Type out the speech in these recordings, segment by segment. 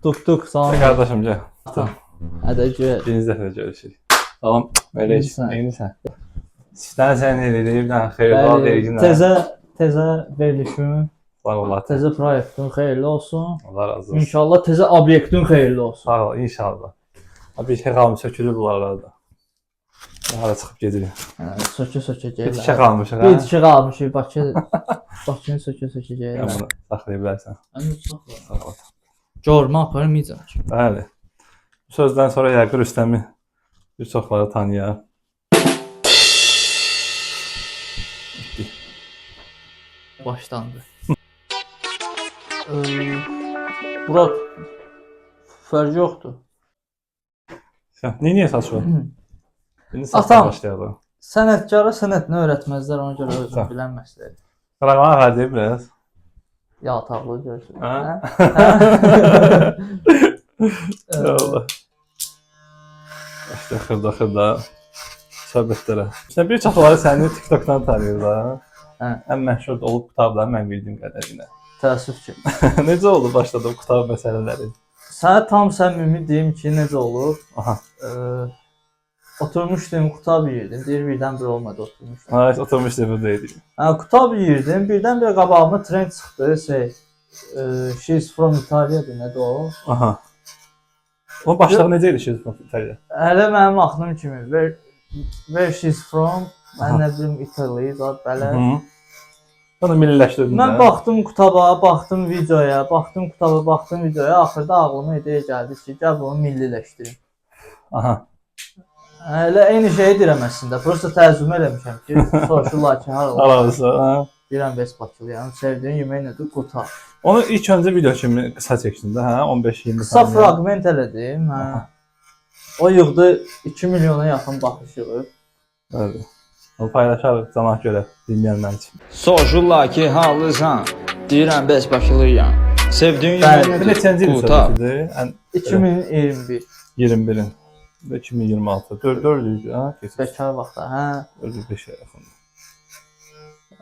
Tuk salam. Qardaşım gəl. Hədə gör. Birinci dəfə görüşürük. Salam. Belə eynisən. Sizdən sən eləyirik, bir dənə xeyirli verginlər. Təzə verilişin, Sağ ol, Allah. təzə proyektin xeyirli olsun. Allah razı olsun. İnşallah təzə obyektin xeyirli olsun. Sağ ol, inşallah. Bir şey qalmış, sökülür bunlardan. Hara çıxıb gedirik. Sökə Bir gəlirlər. tikə qalmış, hə? Bir tikə qalmışıq, Bakını sökə gəlirlər. Bunu saxlaya bilərsən. Sağ ol. Görmə aparmayacaq. Bəli. Bu sözdən sonra yəqin Rüstəmi bir çoxları tanıyar. Başlandı. Burak, fərq yoxdur. Sən niyə saçıyor? İndi Atam. saçma başlayalım. Sənətkara sənətini öyrətməzlər, ona görə özün bilən məsələdir. Qaraqlama var deyib biraz. Yataqlı görsün. Hə? Allah. İşte xırda söhbətlərə. Sən bir çoxları səni TikTokdan tanıyırlar. Hə. Ən məşhur olub qutablar mən bildiyim qədərilə. Təəssüf ki. Necə oldu başladı bu qutab məsələləri? Sənə tam səmimi deyim ki, necə olur? Aha. Oturmuşdum, qutab yeyirdim. Birdən-bir olmadı oturmuşdum. Ha, oturmuşdu buradaydı. Qutab yeyirdim. Birdən-bir qabağıma trend çıxdı. She's from Italya'dır, nədir o? Aha. O başlığı necə idi She's from Italia? Hələ mənim axlım kimi. Where she's from? Mən nə bilim Italy, zat belə. Onu milliləşdirdin. Mən baxdım qutaba, baxdım videoya, baxdım videoya. Axırda ağlıma ideya gəldi ki, gəl bunu milliləşdirim. Aha. Elə eyni şeyi deyirəm əslində. Prosta tərcümə eləmişəm ki, soruşurlar ki, hara Arası, hə. Deyirəm bəs Bakılıyam, sevdiyin yemək nədir? Qutab. Onu ilk öncə video kimi qısa çəkdin də, hə? 15-20 Qısa fraqment elədim, hə. O yığdı 2 milyona yaxın baxış yığıb. Bəli. Onu paylaşarıq cəmaət görə, bilməyənlər üçün. Soruşurlar ki, halısan? Deyirəm bəs Bakılıyam. Sevdiyin yemək Bu nədir? neçənci il söhbətidir? 2021. 21-in və 2026. 4 il, hə? Bekar vaxtda, hə. 4-5 yaxındır.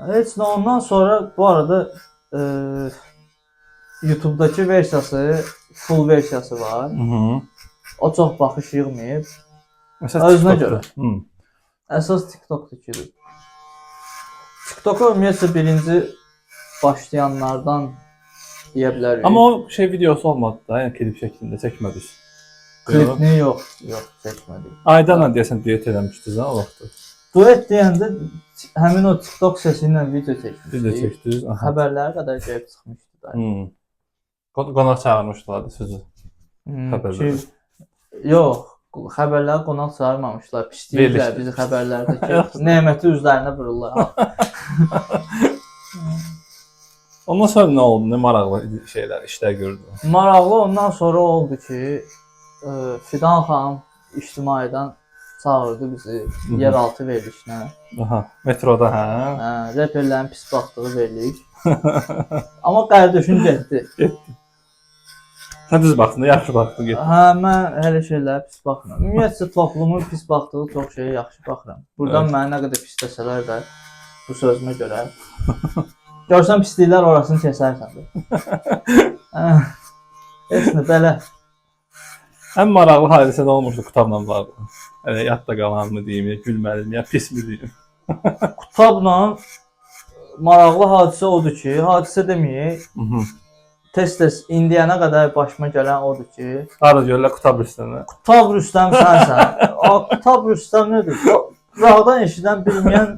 Heç nə ondan sonra bu arada YouTube'dakı versiyası, full versiyası var. O çox baxış yığmayıb. Özünə görə. Əsas TikTok'dakidir. TikTok'a ümumiyyətlə birinci başlayanlardan deyə bilərik. Amma o şey videosu olmadı da, yəni klip şəklində çəkmədik. Klipni yox, çəkmədik. Aydanla deyəsən duet eləmişdiniz o vaxtı. Duet deyəndə həmin o TikTok sesi ilə video çəkmişdik. Video çəkdiniz. Xəbərlərə qədər gəlib çıxmışdı da. Qonaq çağırmışdılar sözü. Xəbərlərdə. Yox, xəbərlərə qonaq çağırmamışlar. Pisləyirlər bizi xəbərlərdəki. Neməti üzlərinə vururlar. Ondan sonra nə oldu? Nə maraqlı şeylər, işlər gördün? Maraqlı ondan sonra oldu ki, Fidan xanım ictimaiyyətdən çağırdı bizi yeraltı verilişinə. Aha, metroda, hə? Hə, reperlərin pis baxdığı veriliş. Amma qardaşım getdi. Sən düz baxdın, yaxşı baxdın, getdin. Hə, mən hələ şeylərə pis baxmıram. Ümumiyyətlə toplumun pis baxdığı çox şeyə yaxşı baxıram. Buradan məni nə qədər pis desələr də bu sözümə görə. Görsən pisliklər orasını kəsərsən də. Heç nə belə. Ən maraqlı hadisə nə olmuşdu qutabla bağlı? Elə yadda qalan mı deyim, ya gülməli mi, ya pis mi deyim? Qutabla maraqlı hadisə odur ki, hadisə deməyək. Tez-tez indiyənə qədər başıma gələn odur ki, Harada görürlər Qutab Rüstəmə? Qutab Rüstəm sənsən. Qutab Rüstəm nədir? Qıraqdan eşidən bilməyən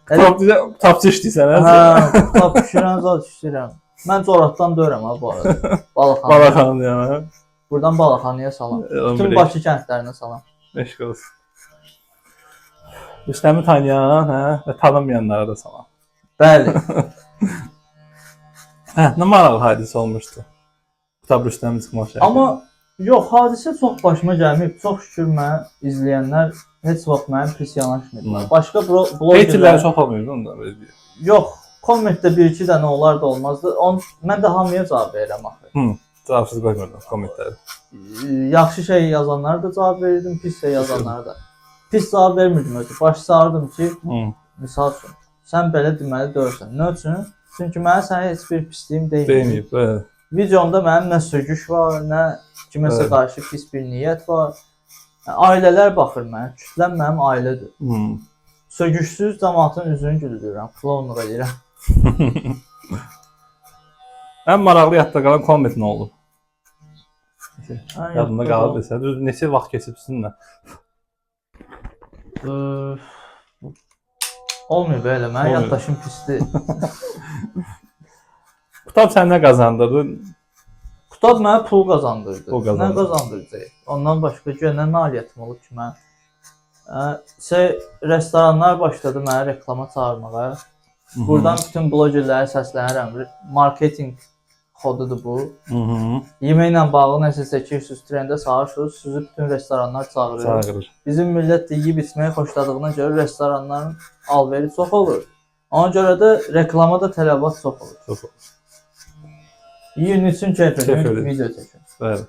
Qutabçı işləyirsən, hə? Hə, qutab pişirən zat işləyirəm. Mən Coratdan döyürəm ha bu arada. Balaxanı yəni. Buradan Balaxanıya salam. Bütün Bakı kəndlərinə salam. Eşq olsun. Rüstəmi tanıyan, hə, və tanımayanlara da salam. Bəli. Hə, nə maraqlı hadisə olmuşdu. Qutab Rüstəmin çıxmaq şəkli. Amma yox, hadisə çox başıma gəlməyib. Çox şükür mən izləyənlər heç vaxt mənim pis yanaşmırdılar. Başqa blogerlər... Haterləri çox olmuyordu onda belə deyir. Yox, kommentdə bir-iki dənə olar da olmazdı. Mən də hamıya cavab verirəm axı. Cavabsız qoymurdum kommentləri. Yaxşı şey yazanlara da cavab verirdim, pis şey yazanlara da. Pis cavab vermirdim özü. Başı sarırdım ki, misal üçün, sən belə deməli deyirsən. Nə üçün? Çünki mənə sənə heç bir pisliyim deyilməyib. Videomda mənim nə sögüş var, nə kiməsə Evet. qarşı pis bir niyyət var. Ailələr baxır mənə, kütləm mənim ailədir. Sögüşsüz cəmaatın üzünü güldürürəm, klonluq edirəm. Ən maraqlı yadda qalan komment nə oldu? Hə, Yadında qalıb desə, düz neçə vaxt keçibsin də? Olmuyor belə, mənim Olmuyor. yaddaşım pisdir. Qutab sən nə qazandırdı? Qutab mənə pul qazandırdı. Pul Nə qazandırdı. qazandıracaq? Ondan başqa nə nailiyyətim olub ki mən? Restoranlar başladı mənə reklama çağırmağa. Buradan bütün blogerlərə səslənirəm. Marketing kodudur bu. Yeməklə bağlı nəsə çəkirsiniz, trendə salırsınız, sizi bütün restoranlar çağırır. Çağırır. Bizim millət də yeyib içməyi xoşladığına görə restoranların alveri çox olur. Ona görə də reklama da tələbat çox olur. Çox olur. Yiyin üçün keyf edin, edin. video çəkin. Bəli.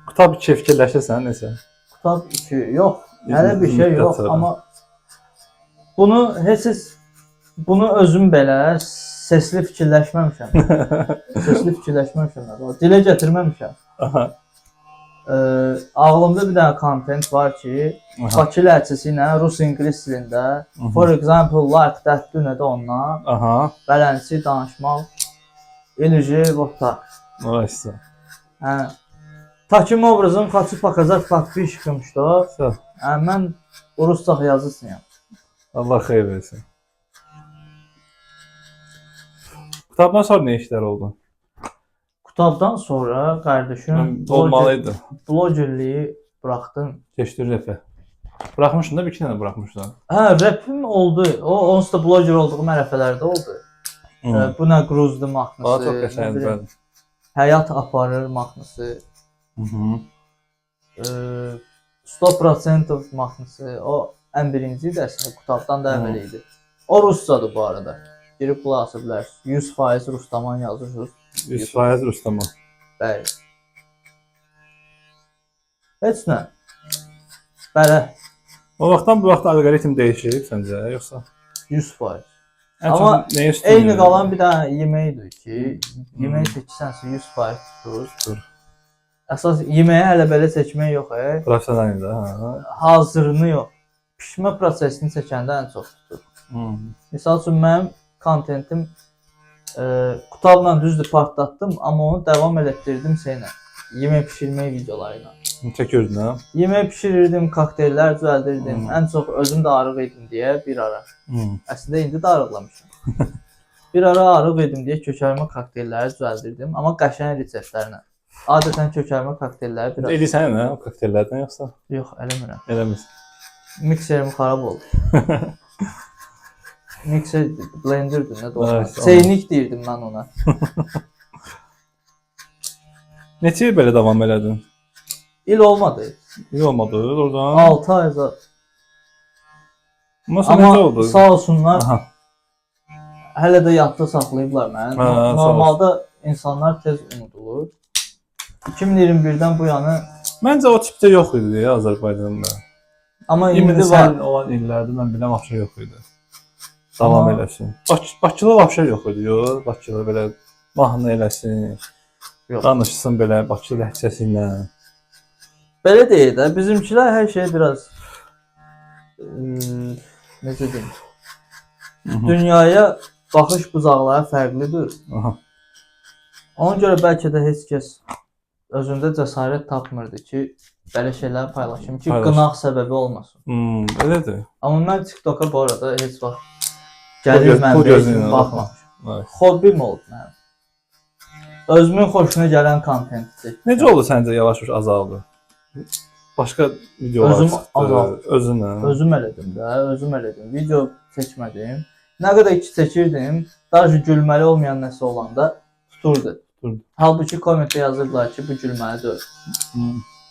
Qutab 2 fikirləşirsən neçə? Qutab 2 yox, hələ bir şey yox, amma bunu özüm belə sesli fikirləşməmişəm. Sesli fikirləşməmişəm. Dilə gətirməmişəm. Ağlımda bir dənə content var ki, Bakı ləhcəsi ilə rus-ingilis dilində, for example, like that, dünədə ondan, bələnsi danışmaq, ilüji, вот так. Nəysə. Takim obrazım хочу показать подписчикам, что mən rusca yazısıyam. Allah xeyir versin. Qutabdan sonra nə işlər oldu? Qutabdan sonra qardaşım Olmalıydı. blogerliyi buraxdım. Keçdi repə. Buraxmışdın da bir iki dənə buraxmışdın. Hə, rapim oldu. O onsuz da bloger olduğum ərəfələrdə oldu. Bu nə gruzdu mahnısı. Çox qəşəngdir. Həyat aparır mahnısı. 100% mahnısı. O ən birinci idi əslində, Qutabdan da əvvəl idi. O ruscadır bu arada. Girib qulaq asa bilərsiniz. 100% rustaman yazırsınız. 100% rustaman. Bəli. Heç nə. Bəli. O vaxtdan bu vaxta alqoritm dəyişib səncə, yoxsa? 100%. Ən Amma çox nəyə üstün eyni qalan bir dənə yeməkdir ki, yemək çəksənsə 100% tutur. Əsas yeməyi hələ belə çəkmək yox, professional idi, hə. Hazırını yox. Pişmə prosesini çəkəndə ən çox tutur. Misal üçün mənim kontentim Qutabla düzdür partlatdım, amma onu davam elətdirdim şeylə. Yemək bişirmək videolarıyla. Çəkirdin, hə? Yemək bişirirdim, kokteyllər düzəldirdim. Ən çox özüm də arıq idim deyə bir ara. Əslində indi də arıqlamışam. Bir ara arıq idim deyə kökəlmə kokteylləri düzəldirdim, amma qəşəng reseptlərlə. Adətən kökəlmə kokteylləri biraz... Edirsən hə, o kokteyllərdən yoxsa? Yox, eləmirəm. Eləmirsən. Mikserim xarab oldu. Mikser blenderdir, nə doğru. Seynik deyirdim mən ona. Neçə il belə davam elədin? İl olmadı. İl olmadı, oradan. 6 ay zat. Nasıl necə oldu? Amma sağ olsunlar, hələ də yadda saxlayıblar məni. Normalda insanlar tez unudulur. 2021-dən bu yana... Məncə o tipdə yox idi ya Azərbaycanda. Amma indi var. Sən olan illərdə mən biləm vəbşə yox idi. Davam eləsin. Bakılı vəbşə yox idi, yox. Bakılı belə mahnı eləsin. Danışsın belə Bakı ləhcəsi ilə. Belə deyil də, bizimkilər hər şey biraz necə deyim? Dünyaya baxış bucaqları fərqlidir. Ona görə bəlkə də heç kəs özündə cəsarət tapmırdı ki, belə şeyləri paylaşım ki, qınaq səbəbi olmasın. Elədir. Amma mən TikToka bu arada heç vaxt gəlir mənbəyə baxmamışam. Hobbim oldu mənim. Özümün xoşuna gələn kontentdir. Necə oldu səncə yavaş-yavaş azaldı? Başqa videolar çıxdı, özünə. Özüm elədim də, özüm elədim. Video çəkmədim. Nə qədər ki çəkirdim, daha gülməli olmayan nəsə olanda tuturdu. Halbuki kommentdə yazırdılar ki, bu gülməli deyil.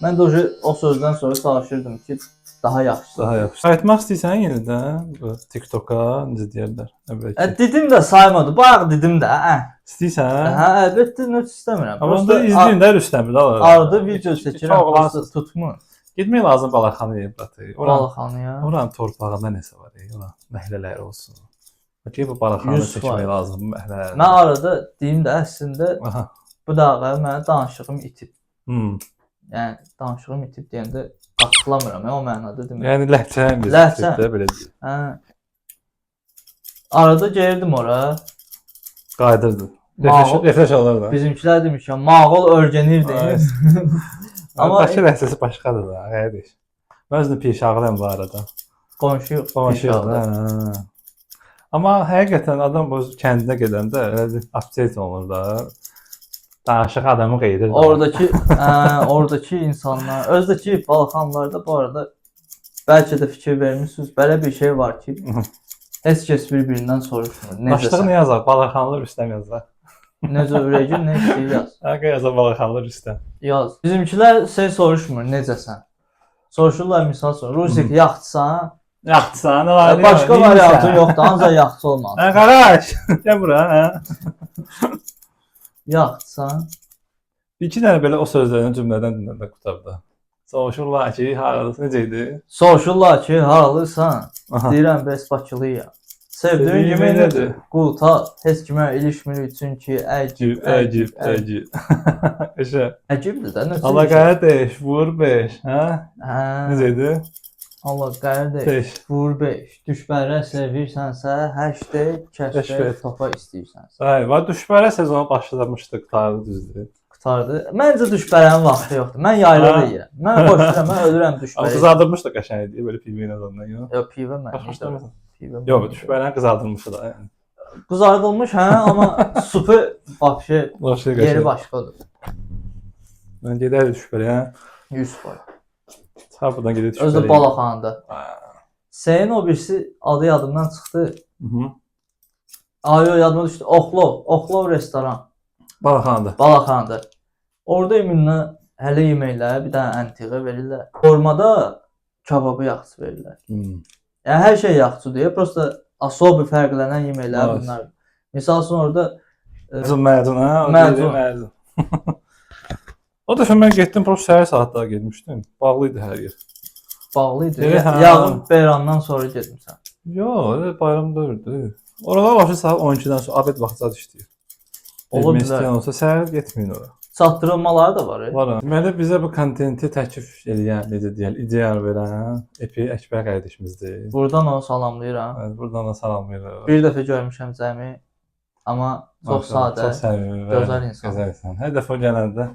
Mən də o sözdən sonra çalışırdım ki, daha yaxşı. Daha yaxşı. Qayıtmaq istəyirsən yenidən TikToka, necə deyirlər? Dedim də saymadı. Bayaq dedim də, İstəyirsən? Hə, əlbəttə heç istəmirəm. Amma da izləyin də Rüstəmi də. Arada video çəkirəm, tutmur. Getmək lazım Balaxanıya, bratı. Balaxanıya. Oranın torpağında nəsə var, oranın məhəllələri olsun. Bəlkə bu Balaxanıya çəkmək lazım, məhəllələri. Mən arada deyim də əslində Bu dəqiqə mənim danışığım itib. Hmm. Yəni danışığım itib deyəndə qaçıqlamıram, o mənada demək. Yəni ləhcən biz Ləhcə. belə deyək. Hə. Arada gəlirdim ora. Qaydırdı. Mağol- Refresh alırdı. Bizimkilər demiş ki, mağol öyrənirdi. Amma Amma Bakı ləhcəsi başqadır da, qardaş. Mən özüm pişağıyam bu arada. qonşu yox. Qonşu yox. inşallah. Amma həqiqətən adam öz kəndinə gedəndə elə bir update olur da. Danışıq adamı qeydir. Oradakı insanlar, özdəki Balxanlarda bu arada bəlkə də fikir vermisiniz. Belə bir şey var ki, heç kəs bir-birindən soruşmur. Başlığı nə yazaq? Balaxanlı Rüstəm yazaq. Necə ürəyin, nə istəyir yaz. Həqiqə yazaq Balaxanlı Rüstəm. Yaz. Bizimkilər soruşmur, necəsən? Soruşurlar misal sonra, Rusik yaxçısan? Yaxçısan, nə var? Başqa variantın yoxdur, ancaq yaxçı olmalı. Hə, qardaş, gəl bura, hə. Yaxçısan? İki dənə belə o sözlərini cümlədən dinləndə qutarda. Soruşurlar ki, haralısın, necə idi? Soruşurlar ki, haralıysan? Deyirəm, bəs Bakılıyam. Sevdiğin kimi nədir? Qutar, heç kimə ilişmir çünki əcib. Eşə. Əcibdir də, nə Allah qardaş, vur 5, hə? Hə. Necə idi? Allah qardaş, Beş. vur 5. Düşbərə sevirsənsə, hashtag kəşf topa istəyirsənsə. Hayır, var düşbərə sezonu başlamışdıq, tarixi düzdür. Qutardı. Məncə düşbərənin vaxtı yoxdur. Mən yaylığı yeyirəm. Mən xoşlayıram, mən ölürəm Amma düşbəri. qızardırmışdıq qəşəng idi, belə pivə ilə adamdan, yox? Yox, pivə mən. Başlamışdıq. Pivə. Yox, düşbərəni qızardırmışdı da, yəni. Qızardılmış hə, amma supu vəbşə Başqa yeri qəşəng. başqadır. Mən gedərdim düşbərəyə. 100%. Ha, buradan gedib düşbərəyə. Özü Balaxanada. Senin o birisi adı yadımdan çıxdı. Ayo yadıma düşdü. Oxlov restoran. Balaxanada. Balaxanada. Orada ümumiyyətlə hələ yeməklər, bir dənə antiqə verirlər. Formada kababı yaxşı verirlər. Yəni hər şey yaxşıdır. Prosta asobi fərqlənən yeməklər bunlar. Məsəl üçün orada Məcun, hə? Məcun. O dəfə mən getdim, prosta səhər saatlara getmişdim. Bağlı idi hər yer. bağlı idi. Hə. Yağın beyramdan sonra getmisən. Yox, elə bayram dördü. Oralar başı saat 12-dən sonra abed vaxtı zad işləyir. Ola bilər. İstəyən olsa səhər getməyin ora. Çatdırılmaları da var. Var. Deməli bizə bu kontenti təklif edən, necə deyək, ideal verən Epi Əkbər qardaşımızdır. Buradan onu salamlayıram. Evet, buradan da salamlayırıq. Bir dəfə görmüşəm Cəmi. Amma çox sadə, Çox səmimi və gözəl insan. gözəl insan. Hər dəfə o gələndə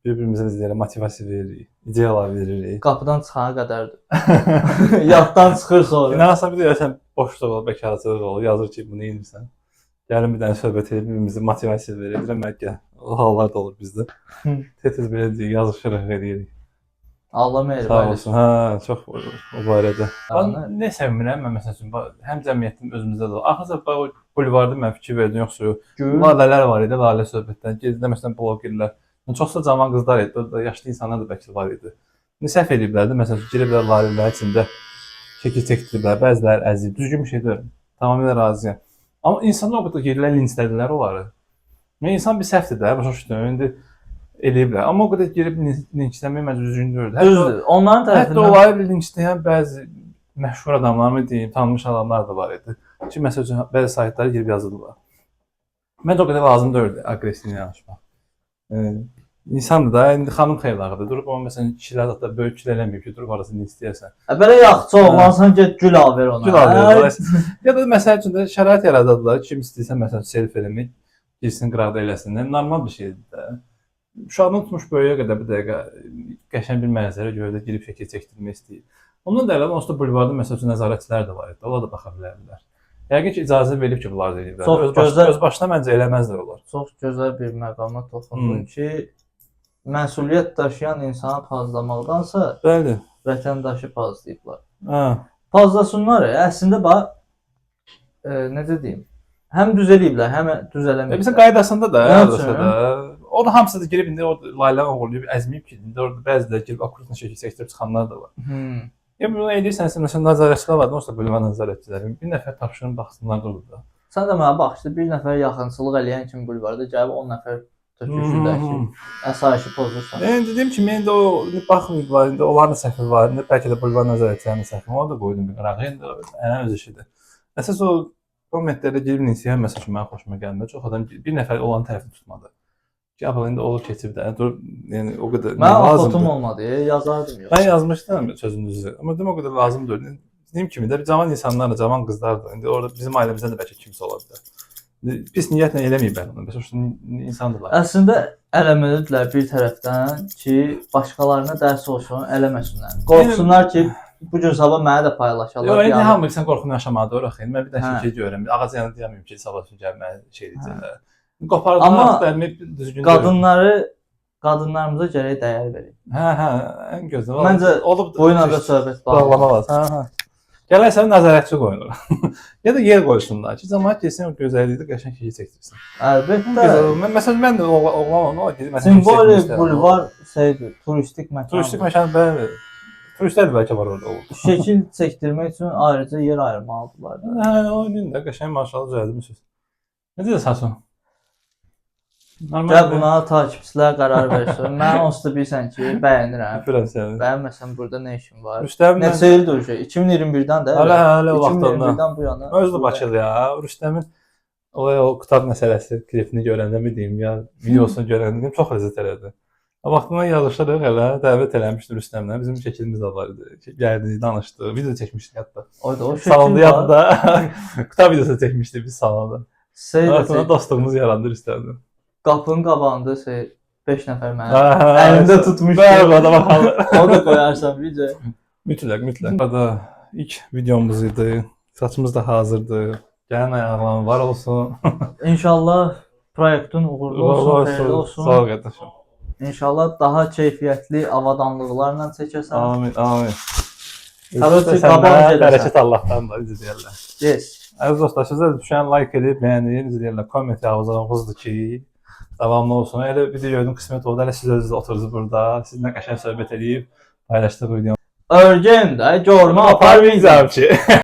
bir-birimizə deyirəm, motivasiya veririk, ideyalar veririk. Qapıdan çıxana qədərdir. Yaddan çıxır sonra. İnanırsan bir də sən boşluq ol, bekarçılıq ol, yazır ki, bunu edirsən. Gəlin bir dənə söhbət edib birbirimizi motivasiya verir. Deyirəm bəlkə o hallar da olur bizdə. Tez belə deyir, yazışırıq edirik. Allah mehriban Sağ eləsin. olsun. Hə, çox o barədə. Anladım. Mən nə sevmirəm mən məsəl üçün həm cəmiyyətin özümüzdə də var. Axırsa o bulvarda mən fikir verdim yoxsa yox. Lalələr var idi, lalə söhbətdən. Gezdə məsələn blogerlər. Çoxsa cavan qızlar idi, orada yaşlı insanlar da bəlkə var idi. İndi səhv ediblər də, məsələn giriblər lalələr içində keki çəkdiriblər, bəziləri əzib. Düzgün bir şey deyil. Tamamilə razıyam. Amma insanlar o qədər yerlər linçlədilər onları. Və insan bir səhvdir də, başa düşdün. İndi eləyiblər. Amma o qədər girib linçləmək məncə düzgün deyil. Düzdür. Onların Hətta tərəfindən onları linçləyən bəzi məşhur adamlar mı deyim, tanınmış adamlar da var idi. Ki məsəl üçün bəzi saytlara girib yazırdılar. Məncə o qədər lazım deyildi aqressiv danışmaq. İnsandır da, indi xanım xeyirlağıdır. Durub onu məsələn kişilər hətta böyük kişilər eləməyib ki, durub arasını istəyirsən. belə yaxşı oğlansan get gül al ver ona. Gül al ver. Ya da məsəl üçün də şərait yaradardılar. Kim istəyirsə məsələn selfie eləmək, girsin qıraqda eləsin. Normal bir şeydir də. Uşaqdan tutmuş böyüyə qədər bir dəqiqə qəşəng bir mənzərə görüb girib şəkil çəkdirmək istəyir. Ondan da əlavə onsuz da bulvarda məsəl üçün nəzarətçilər də var idi. Onlar da baxa bilərlər. Yəqin ki, icazə verib ki, bunlar da edirlər. Öz başına məncə eləməzlər onlar. Çox gözəl bir məqama toxundun ki, məsuliyyət daşıyan insanı pazlamaqdansa Bəli. vətəndaşı pazlayıblar. Hə. Pazlasınlar. Əslində bax necə deyim? Həm düz eləyiblər, həm düz eləməyiblər. Bizim qaydasında da, Nə hardasa üçün? da. Orada hamısı da girib indi orada laylanı oğurlayıb əzməyib ki, indi orada bəziləri girib akurutla şəkil çəkdirib çıxanlar da var. Ya bunu edirsən, məsələn nəzarətçilər var, onsuz da bölmə nəzarətçiləri. Bir nəfər tapşırın baxsınlar da orada. Sən də mənə bax, işte bir nəfər yaxınçılıq eləyən kimi bulvarda gəlib 10 nəfər töküşürdəki əsayişi pozursan. Yəni dediyim kimi indi o baxmayıblar, indi onların da səhvi var, indi bəlkə də bulvar nəzarətçilərinin səhvi. Onu da qoydum bir qırağa, indi ənə öz işidir. Əsas o kommentlərdə girib linçləyən məsəl üçün mənim xoşuma gəlmir. Çox adam bir nəfər olan tərəfini tutmadı. Ki apal indi olub keçib də. Dur, yəni o qədər Mən lazımdır. fotum olmadı, yazardım yox. Ben yazmışdım sözünüzü. Ama dedim o kadar lazım değil. Dediğim kimi de cavan insanlar da, cavan kızlar da. İndi orada bizim ailemizden de belki kimse olabilir. Pis niyetle eləməyib ben onu. Sonuçta insandırlar. Əslində eləməlidirlər bir tərəfdən ki, başqalarına dərs olsun, eləməsinlər. Qorxsunlar ki, bu gün sabah mənə də paylaşarlar. Yo, indi yəni. hamı sən qorxunu yaşamadı ora xeyr. Mən bir də Hə. şey görürəm. Ağac yanı deyəməyim ki, sabah üçün gəlmə şey deyəcəklər. Qopardılar, Amma axtarmayıb düzgün. deyil. Qadınlarımıza gərək dəyər verin. Hə, ən gözəl. Məncə olub boyuna da söhbət bağlama lazım. Hə. Gələn sənə nəzarətçi qoyulur. Ya da yer qoysunlar ki, cəmaət gəlsin o gözəllikdə qəşəng şey çəkdirsin. Əlbəttə. Məsələn mən də oğlan o ki, məsələn Simboli bulvar şeydir, turistik məkan. turistik məkan bəli. Turistlər bəlkə var orada olur. Şəkil çəkdirmək üçün ayrıca yer ayırmalıdırlar. Hə, o gün də qəşəng maşallah düzəltmisiniz. Necə də Sasun? Gəl buna takipçilər qərar versin. Mən onsuz da bilirsən ki, bəyənirəm. Öpürəm səni. Bəyənməsəm burada nə işim var? Rüstəm Neçə ildir şey? 2021-dən də. Hələ o vaxtdan. 2021-dən bu yana. Özü Bakılı ya. Rüstəmin o kitab məsələsi klipini görəndə mi deyim ya, videosunu görəndə deyim çox ləzzət elədi. O vaxtdan yazışırıq elə dəvət eləmişdi Rüstəmlə. Bizim şəkilimiz də var idi. Gəldi, danışdı, video çəkmişdik hətta. O Salonda şəkil yanında kitab videosu çəkmişdik biz salonda. Şeydə Dostluğumuz yarandı Rüstəmlə. qapının qabağında 5 nəfər Hə, mənim əlimdə tutmuş. Bəli, da baxalım. Onu da qoyarsan video. Mütləq. Burada ilk videomuz idi. Saçımız da hazırdır. Gələn ayaqlarım var olsun. İnşallah proyektun uğurlu olsun, xeyirli olsun. Sağ ol qardaşım. İnşallah daha keyfiyyətli avadanlıqlarla çəkəsən. Amin, amin. Tabii ki, Səndən qabaq gedəsən. bərəkət Allahdan da izə deyirlər. Yes. Əziz dostlar, sizə düşən like edib, bəyənin, izə deyirlər. Komment yazığınızdır ki, davamlı olsun. Elə video gördüm, qismət oldu. Elə siz özünüz oturursunuz burada. Sizinlə qəşəng söhbət edib paylaşdıq videomu. Örgün də görmə aparmayacağım ki.